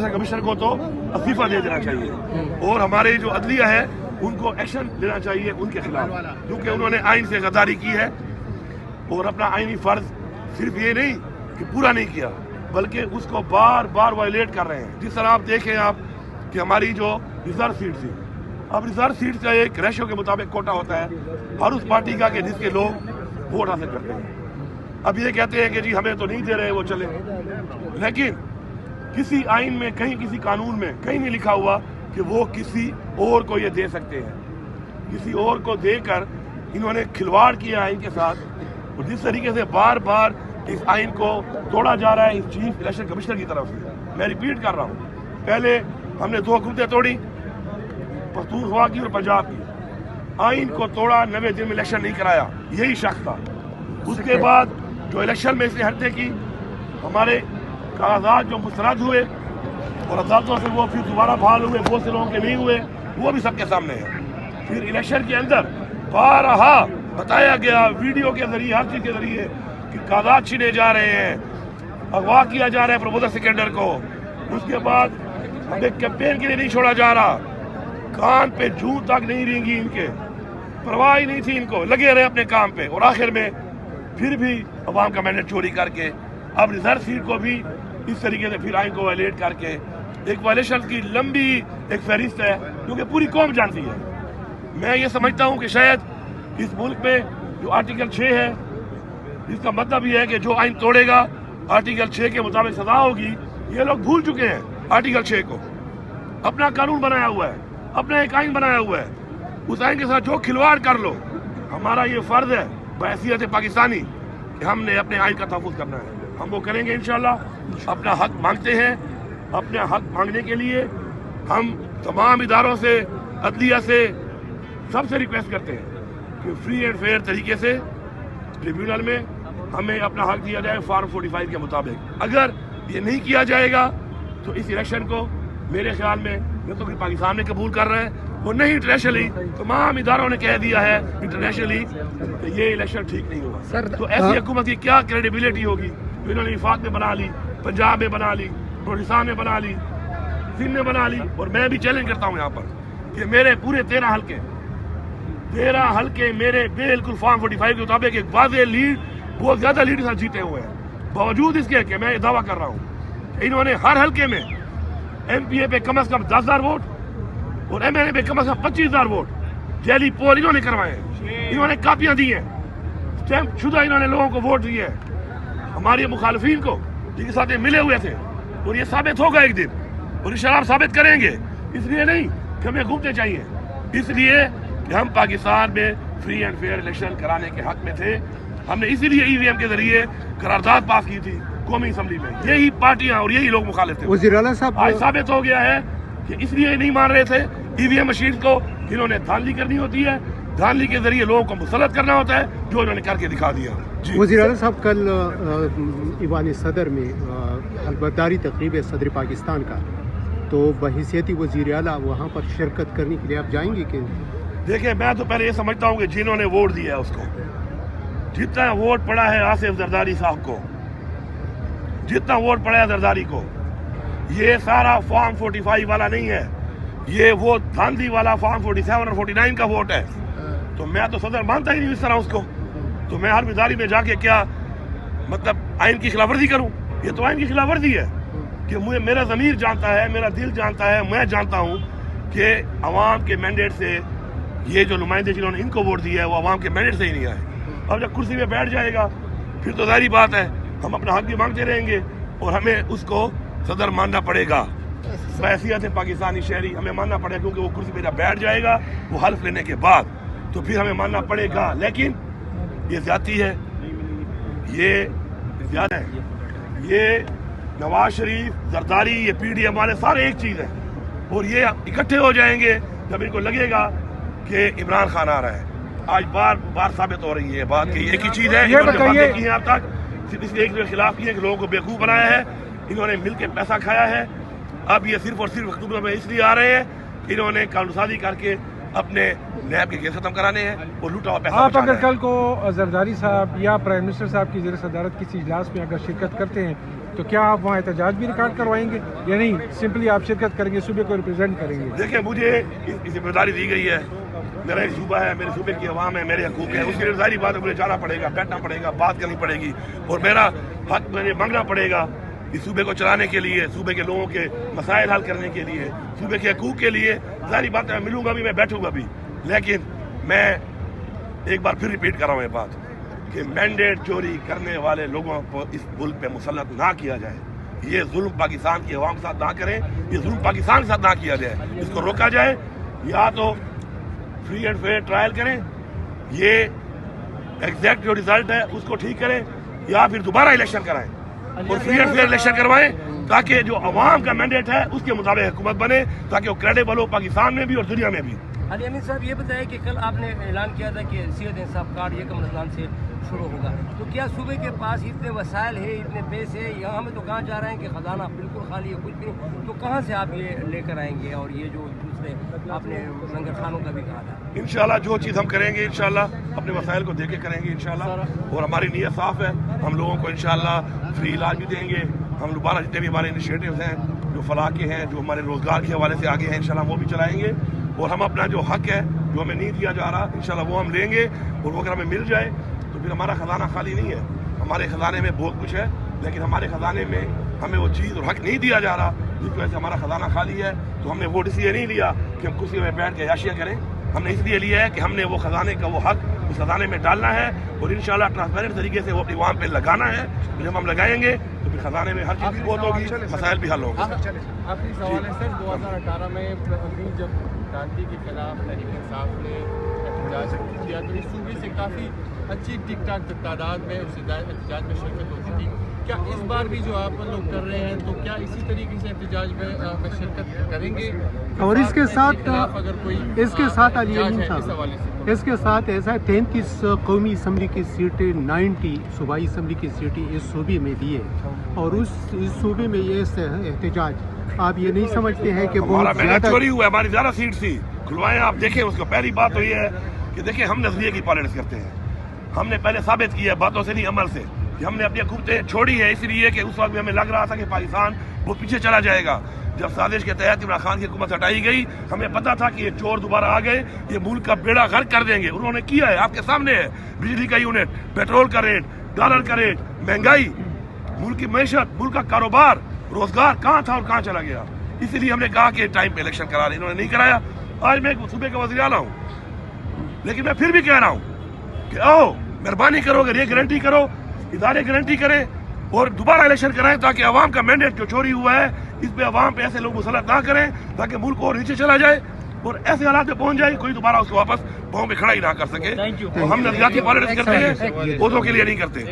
Commissioner को तो इस्तीफा दे देना चाहिए और हमारे जो अदलिया है उनको एक्शन लेना चाहिए उनके खिलाफ, क्योंकि उन्होंने आइन से गद्दारी की है और अपना आइनी फर्ज सिर्फ ये नहीं कि पूरा नहीं किया बल्कि उसको बार बार वायलेट कर रहे हैं। जिस तरह आप देखें आप कि हमारी जो रिजर्व सीट थी, अब रिजर्व सीट का एक रेशो के मुताबिक कोटा होता है हर उस पार्टी का कि जिसके लोग वोट हासिल करते हैं। अब ये कहते हैं कि जी हमें तो नहीं दे रहे वो चले, लेकिन किसी आइन में कहीं किसी कानून में कहीं नहीं लिखा हुआ कि वो किसी और को ये दे सकते हैं। किसी और को देकर इन्होंने खिलवाड़ किया आइन के साथ और जिस तरीके से बार बार इस आइन को तोड़ा जा रहा है इस चीफ इलेक्शन कमिश्नर की तरफ से। मैं रिपीट कर रहा हूँ, पहले हमने 2 हुकूमतें तोड़ी, पख्तूनख्वा की और पंजाब की। आइन को तोड़ा, 90 दिन में इलेक्शन नहीं कराया, यही शख्स था। उसके बाद जो इलेक्शन में इसने हरकतें की, हमारे कागजात जो मुस्तरद हुए और अदालतों से वो फिर दोबारा बहाल हुए, बहुत से लोगों के नहीं हुए, वो भी सबके सामने है। फिर इलेक्शन के अंदर बारहा बताया गया वीडियो के जरिए, हर चीज के जरिए कि कागजात छीने जा रहे हैं, अगवा किया जा रहा है प्रमोदर सिकंदर को। उसके बाद हमें कैंपेन के लिए नहीं छोड़ा जा रहा, कान पे जूं तक नहीं रेंगी, इनके परवाह ही नहीं थी, इनको लगे रहे अपने काम पे और आखिर में फिर भी अवाम का मैंडेट चोरी करके अब रिजर्व सीट को भी इस तरीके से फिर आइन को वायलेट करके एक वायलेशन की लंबी एक फहरिस्त है जो कि पूरी कौम जानती है। मैं ये समझता हूँ कि शायद इस मुल्क में जो आर्टिकल 6 है, जिसका मतलब ये है कि जो आइन तोड़ेगा आर्टिकल 6 के मुताबिक सजा होगी, ये लोग भूल चुके हैं आर्टिकल 6 को। अपना कानून बनाया हुआ है, अपना एक आइन बनाया हुआ है, उस आइन के साथ जो खिलवाड़ कर लो, हमारा ये फर्ज है बहैसियत पाकिस्तानी कि हमने अपने आइन का तहफ़्फ़ुज़ करना है। हम वो करेंगे इंशाल्लाह। अपना हक मांगते हैं, अपने हक मांगने के लिए हम तमाम इदारों से, अदलिया से, सबसे रिक्वेस्ट करते हैं कि फ्री एंड फेयर तरीके से ट्रिब्यूनल में हमें अपना हक दिया जाए फॉर्म 45 के मुताबिक। अगर ये नहीं किया जाएगा तो इस इलेक्शन को मेरे ख्याल में न तो कि पाकिस्तान में कबूल कर रहे हैं और नहीं इंटरनेशनली तमाम इदारों ने कह दिया है इंटरनेशनली कि ये इलेक्शन ठीक नहीं होगा। सर तो ऐसी हुकूमत की क्या क्रेडिबिलिटी होगी? इन्होंने विफाक में बना ली, पंजाब में बना ली, बलूचिस्तान में बना ली, सिंध में बना ली। और मैं भी चैलेंज करता हूँ यहाँ पर कि मेरे पूरे 13 हल्के मेरे बिल्कुल फॉर्म 45 के मुताबिक एक वाज़ेह लीड, बहुत ज्यादा लीड के साथ जीते हुए हैं। बावजूद इसके कि मैं दावा कर रहा हूँ इन्होंने हर हल्के में MPA पे कम से कम 10,000 वोट और MNA पे कम से कम 25,000 वोट जैली पोल इन्होंने करवाए हैं। इन्होंने कापियां दी हैं, स्टैंप शुदा इन्होंने लोगों को वोट दिए हैं, हमारे मुखालिफिन को जिनके साथ ये मिले हुए थे। और ये साबित होगा एक दिन और इंशाल्लाह हम साबित करेंगे। इसलिए नहीं कि हमें घूमते चाहिए, इसलिए कि हम पाकिस्तान में फ्री एंड फेयर इलेक्शन कराने के हक में थे। हमने इसीलिए EVM के जरिए करारदाद पास की थी कौमी असम्बली में। यही पार्टियां और यही लोग मुखालिफ थे। वज़ीर आला साहब आज साबित हो गया है कि इसलिए नहीं मान रहे थे EVM मशीन को, जिन्होंने धांधली करनी होती है, धांधली के जरिए लोगों को मुसल्लत करना होता है, जो इन्होंने करके दिखा दिया। वज़ीर आला साहब कल ईवान सदर में अलबरदारी तकरीब है सदर पाकिस्तान का, तो बहैसियत वज़ीर आला वहाँ पर शिरकत करने के लिए आप जाएंगे कि? देखिए मैं तो पहले ये समझता हूँ कि जिन्होंने वोट दिया है उसको, जितना वोट पड़ा है आसिफ जरदारी साहब को, जितना वोट पड़ा है जरदारी को, ये सारा फॉर्म 45 वाला नहीं है, ये वो धांधली वाला फॉर्म 47 और 49 का वोट है। तो मैं तो सदर मानता ही नहीं इस तरह उसको, तो मैं हर मिजारी में जाके क्या मतलब आइन की खिलाफवर्जी करूं? ये तो आइन की खिलाफवर्जी है कि मुझे मेरा ज़मीर जानता है, मेरा दिल जानता है, मैं जानता हूं कि अवाम के मैंडेट से ये जो नुमाइंदे जिन्होंने इनको वोट दिया है वो अवाम के मैंडेट से ही नहीं आए। अब जब कुर्सी पे बैठ जाएगा फिर तो जाहिर बात है हम अपना हक भी मांगते रहेंगे और हमें उसको सदर मानना पड़ेगा। बहैसियत पाकिस्तानी शहरी हमें मानना पड़ेगा, क्योंकि वो कुर्सी पे बैठ जाएगा वो हल्फ लेने के बाद, तो फिर हमें मानना पड़ेगा। लेकिन ये ज्यादती है, ये ज्यादा है, ये नवाज शरीफ, जरदारी, ये PDM वाले सारे एक चीज है और ये इकट्ठे हो जाएंगे जब इनको लगेगा कि इमरान खान आ रहा है। आज बार बार साबित हो रही है बात कि एक ही चीज है, इन्होंने की है अब तक सिर्फ इसलिए एक के खिलाफ की है कि लोगों को बेवकूफ बनाया है, इन्होंने मिलकर पैसा खाया है। अब ये सिर्फ और सिर्फ अक्टूबर में इसलिए आ रहे हैं कि इन्होंने कानून साजी करके اپنے نیب کے کیس ختم کرانے ہیں اور لوٹا ہوا پیسہ آپ بچانا اگر ہے۔ کل کو زرداری صاحب یا پرائم منسٹر صاحب کی زیر صدارت کسی اجلاس میں اگر شرکت کرتے ہیں تو کیا آپ وہاں احتجاج بھی ریکارڈ کروائیں گے یا نہیں سمپلی آپ شرکت کریں گے صوبے کو ریپرزینٹ کریں گے؟ دیکھیں مجھے ذمہ داری دی گئی ہے، میرا ایک صوبہ ہے، میرے صوبے کی عوام ہے، میرے حقوق ہیں، اس کے لیے ظاہری بات ہے مجھے جانا پڑے گا، بیٹھنا پڑے گا، بات کرنی پڑے گی اور میرا حق مجھے مانگنا پڑے گا اس صوبے کو چلانے کے لیے، صوبے کے لوگوں کے مسائل حل کرنے کے لیے، صوبے کے حقوق کے لیے۔ ظاہری بات ہے میں ملوں گا بھی، میں بیٹھوں گا بھی، لیکن میں ایک بار پھر ریپیٹ کر رہا ہوں یہ بات کہ مینڈیٹ چوری کرنے والے لوگوں کو اس ملک پہ مسلط نہ کیا جائے۔ یہ ظلم پاکستان کی عوام کے ساتھ نہ کریں، یہ ظلم پاکستان کے ساتھ نہ کیا جائے، اس کو روکا جائے۔ یا تو فری اینڈ فیئر ٹرائل کریں، یہ ایگزیکٹ جو ریزلٹ ہے اس کو ٹھیک کریں، یا پھر دوبارہ الیکشن کرائیں اور فری اینڈ فیئر الیکشن کروائیں تاکہ جو عوام کا مینڈیٹ ہے اس کے مطابق حکومت بنے، تاکہ وہ کریڈیبل ہو پاکستان میں بھی اور دنیا میں بھی۔ علی امین صاحب یہ بتائیں کہ کل آپ نے اعلان کیا تھا کہ صحت انصاف کارڈ یکم رمضان سے شروع ہوگا، تو کیا صوبے کے پاس اتنے وسائل ہیں، اتنے پیسے ہیں؟ یہاں ہمیں تو کہاں جا رہے ہیں کہ خزانہ بالکل خالی ہے، کچھ بھی نہیں، تو کہاں سے آپ یہ لے کر آئیں گے؟ اور یہ جو دوسرے آپ نے لنگر خانوں کا بھی کہا تھا، انشاءاللہ جو چیز ہم کریں گے انشاءاللہ اپنے وسائل کو دے کے کریں گے انشاءاللہ، اور ہماری نیت صاف ہے، ہم لوگوں کو انشاءاللہ فری علاج بھی دیں گے۔ ہم دوبارہ جتنے بھی ہمارے انیشیٹوز ہیں جو فلاح کے ہیں، جو ہمارے روزگار کے حوالے سے آگے ہیں، انشاءاللہ وہ بھی چلائیں گے، اور ہم اپنا جو حق ہے جو ہمیں نہیں دیا جا رہا انشاءاللہ وہ ہم لیں گے، اور وہ اگر ہمیں مل جائے تو پھر ہمارا خزانہ خالی نہیں ہے۔ ہمارے خزانے میں بہت کچھ ہے، لیکن ہمارے خزانے میں ہمیں وہ چیز اور حق نہیں دیا جا رہا، جس کی وجہ سے ہمارا خزانہ خالی ہے۔ تو ہم نے ووٹ اس لیے نہیں لیا کہ ہم کرسی میں بیٹھ کے عیاشیاں کریں، ہم نے اس لیے لیا ہے کہ ہم نے وہ خزانے کا وہ حق اس خزانے میں ڈالنا ہے، اور انشاءاللہ ٹرانسپیرنٹ طریقے سے وہ اپنی عوام پہ لگانا ہے۔ جب ہم لگائیں گے تو پھر خزانے میں ہر چیز بھی بہت ہوگی، مسائل بھی حل ہوں گے۔ آخری سوال ہے سر، 2018 میں جب گاندھی کے خلاف تحریک انصاف نے احتجاج کیا تو اس صوبے سے کافی اچھی ٹھیک ٹھاک تعداد میں اس احتجاج میں شرکت ہوتی تھی، کیا اس بار بھی جو آپ لوگ کر رہے ہیں تو کیا اسی طریقے سے احتجاج میں شرکت کریں گے؟ اور اس کے ساتھ اگر کوئی اس کے ساتھ علی امین اس صاحب حوالے سے اس کے ساتھ ایسا ہے 33 قومی اسمبلی کی سیٹیں 90 صوبائی اسمبلی کی سیٹیں اس صوبے میں بھی ہے، اور اس صوبے میں یہ احتجاج آپ یہ نہیں سمجھتے ہیں کہ ہمارا بہت مینڈیٹ زیادہ چوری ہوا ہے، ہماری زیادہ سیٹ تھی، کھلوائیں آپ دیکھیں اس کو۔ پہلی بات تو یہ ہے کہ دیکھیں ہم نظریے کی پالیٹکس کرتے ہیں، ہم نے پہلے ثابت کیا ہے باتوں سے نہیں عمل سے کہ ہم نے اپنی حکومتیں چھوڑی ہے، اس لیے کہ اس وقت بھی ہمیں لگ رہا تھا کہ پاکستان وہ پیچھے چلا جائے گا۔ جب سازش کے تحت عمران خان کی حکومت ہٹائی گئی، ہمیں پتا تھا کہ یہ چور دوبارہ آ گئے، یہ ملک کا بیڑا غرق کر دیں گے۔ انہوں نے کیا ہے، آپ کے سامنے ہے، بجلی کا یونٹ، پیٹرول کا ریٹ، ڈالر کا ریٹ، مہنگائی، ملک کی معیشت، ملک کا کاروبار، روزگار کہاں تھا اور کہاں چلا گیا۔ اسی لیے ہم نے کہا کہ ٹائم پہ الیکشن کرا رہے، انہوں نے نہیں کرایا۔ آج میں صوبے کا وزیر اعلیٰ ہوں، لیکن میں پھر بھی کہہ رہا ہوں کہ آؤ مہربانی کرو، اگر یہ گارنٹی کرو، ادارے گارنٹی کریں اور دوبارہ الیکشن کرائیں تاکہ عوام کا مینڈیٹ جو چوری ہوا ہے اس پہ عوام پہ ایسے لوگ مسلط نہ کریں تاکہ ملک اور نیچے چلا جائے اور ایسے حالات میں پہنچ جائے کوئی دوبارہ اس کو واپس پاؤں پہ کھڑا ہی نہ کر سکے۔ ہم نظریاتی پالیٹکس کرتے ہیں، عہدوں کے لیے نہیں کرتے۔